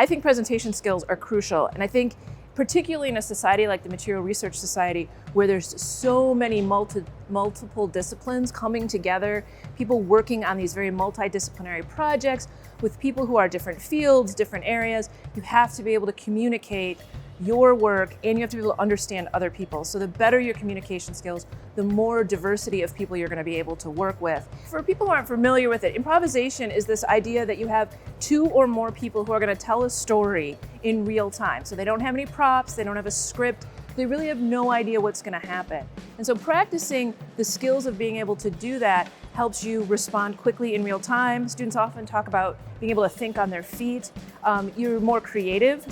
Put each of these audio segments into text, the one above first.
I think presentation skills are crucial. And I think particularly in a society like the Material Research Society, where there's so many multiple disciplines coming together, people working on these very multidisciplinary projects with people who are different fields, different areas, you have to be able to communicate your work and you have to be able to understand other people. So the better your communication skills, the more diversity of people you're going to be able to work with. For people who aren't familiar with it, improvisation is this idea that you have two or more people who are going to tell a story in real time. So they don't have any props, they don't have a script, they really have no idea what's going to happen. And so practicing the skills of being able to do that helps you respond quickly in real time. Students often talk about being able to think on their feet. You're more creative,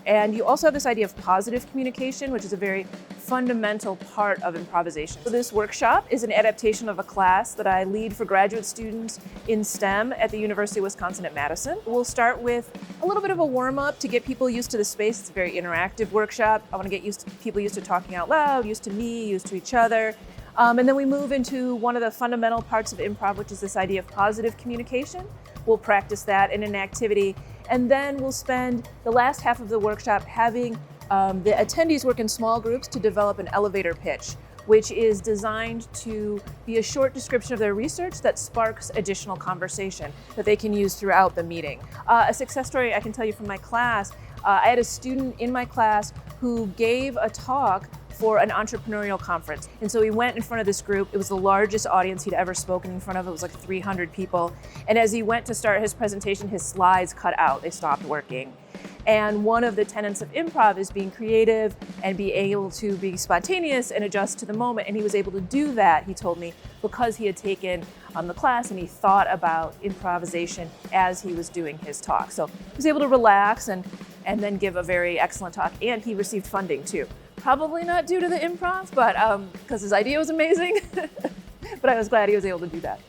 and you also have this idea of positive communication, which is a very fundamental part of improvisation. So this workshop is an adaptation of a class that I lead for graduate students in STEM at the University of Wisconsin at Madison. We'll start with a little bit of a warm-up to get people used to the space. It's a very interactive workshop. I want to get people used to talking out loud, used to me, used to each other. And then we move into one of the fundamental parts of improv, which is this idea of positive communication. We'll practice that in an activity. And then we'll spend the last half of the workshop having the attendees work in small groups to develop an elevator pitch, which is designed to be a short description of their research that sparks additional conversation that they can use throughout the meeting. A success story I can tell you from my class, I had a student in my class who gave a talk for an entrepreneurial conference. And so he went in front of this group. It was the largest audience he'd ever spoken in front of. It was like 300 people. And as he went to start his presentation, his slides cut out. They stopped working. And one of the tenets of improv is being creative and be able to be spontaneous and adjust to the moment. And he was able to do that, he told me, because he had taken the class and he thought about improvisation as he was doing his talk. So he was able to relax and then give a very excellent talk. And he received funding too. Probably not due to the improv, but because his idea was amazing. But I was glad he was able to do that.